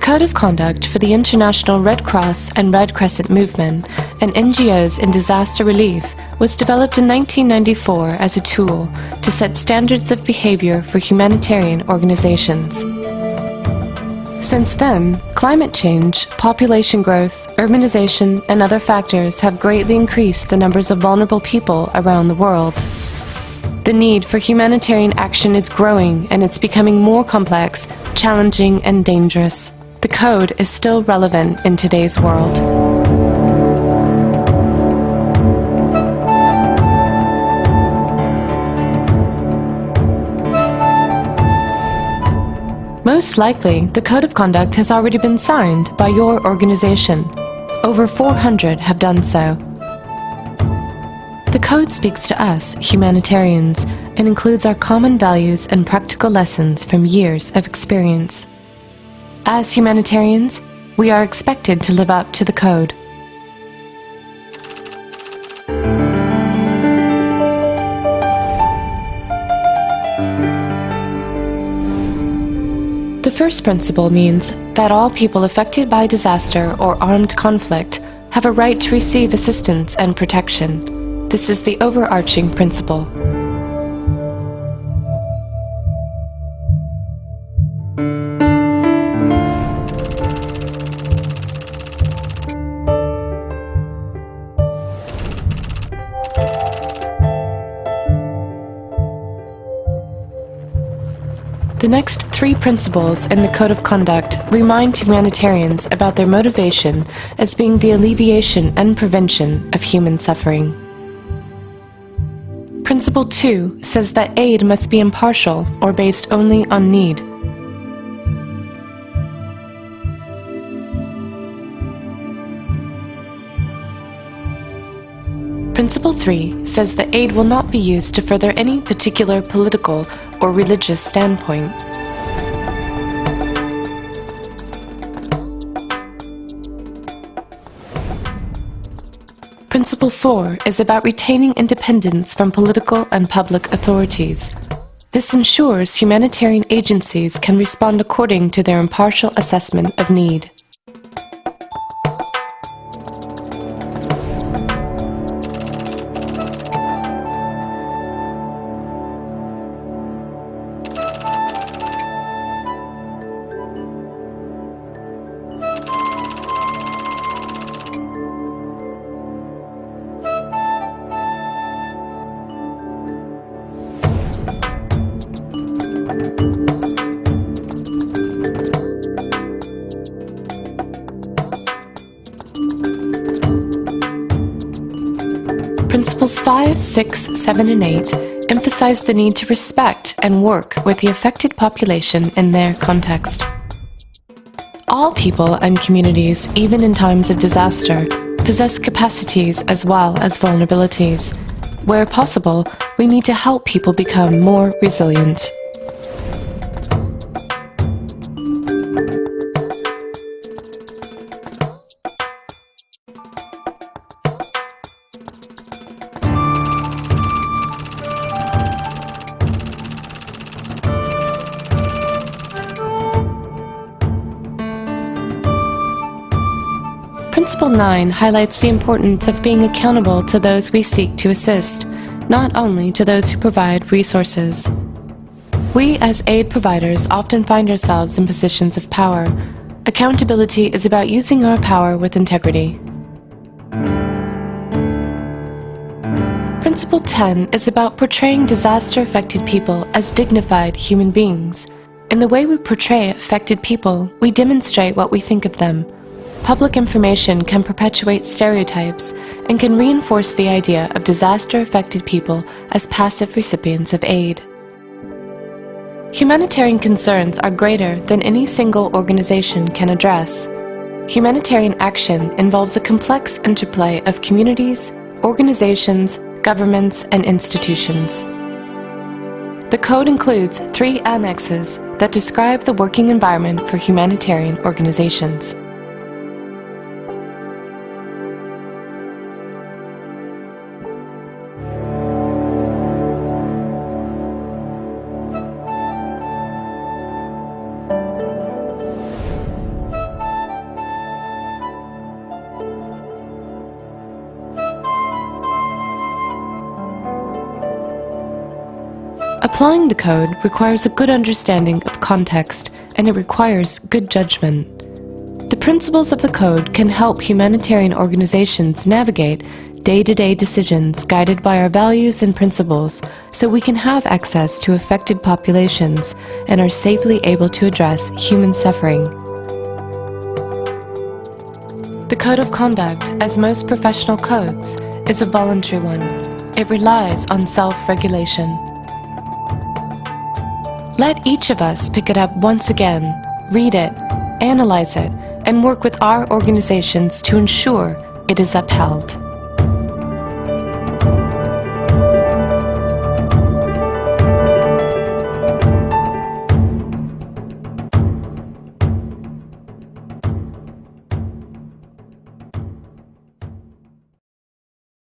Code of Conduct for the International Red Cross and Red Crescent Movement and NGOs in disaster relief was developed in 1994 as a tool to set standards of behavior for humanitarian organizations. Since then, climate change, population growth, urbanization, and other factors have greatly increased the numbers of vulnerable people around the world. The need for humanitarian action is growing, and it's becoming more complex, challenging, and dangerous. The code is still relevant in today's world. Most likely, the Code of Conduct has already been signed by your organization. Over 400 have done so. The Code speaks to us, humanitarians, and includes our common values and practical lessons from years of experience. As humanitarians, we are expected to live up to the Code. The first principle means that all people affected by disaster or armed conflict have a right to receive assistance and protection. This is the overarching principle. The next three principles in the Code of Conduct remind humanitarians about their motivation as being the alleviation and prevention of human suffering. Principle 2 says that aid must be impartial or based only on need. Principle 3 says that aid will not be used to further any particular political or religious standpoint. Principle 4 is about retaining independence from political and public authorities. This ensures humanitarian agencies can respond according to their impartial assessment of need. Principles 5, 6, 7, and 8 emphasize the need to respect and work with the affected population in their context. All people and communities, even in times of disaster, possess capacities as well as vulnerabilities. Where possible, we need to help people become more resilient. Principle 9 highlights the importance of being accountable to those we seek to assist, not only to those who provide resources. We as aid providers often find ourselves in positions of power. Accountability is about using our power with integrity. Principle 10 is about portraying disaster-affected people as dignified human beings. In the way we portray affected people, we demonstrate what we think of them. Public information can perpetuate stereotypes and can reinforce the idea of disaster-affected people as passive recipients of aid. Humanitarian concerns are greater than any single organization can address. Humanitarian action involves a complex interplay of communities, organizations, governments, and institutions. The Code includes 3 annexes that describe the working environment for humanitarian organizations. Applying the code requires a good understanding of context, and it requires good judgment. The principles of the code can help humanitarian organizations navigate day-to-day decisions guided by our values and principles, so we can have access to affected populations and are safely able to address human suffering. The Code of Conduct, as most professional codes, is a voluntary one. It relies on self-regulation. Let each of us pick it up once again, read it, analyze it, and work with our organizations to ensure it is upheld.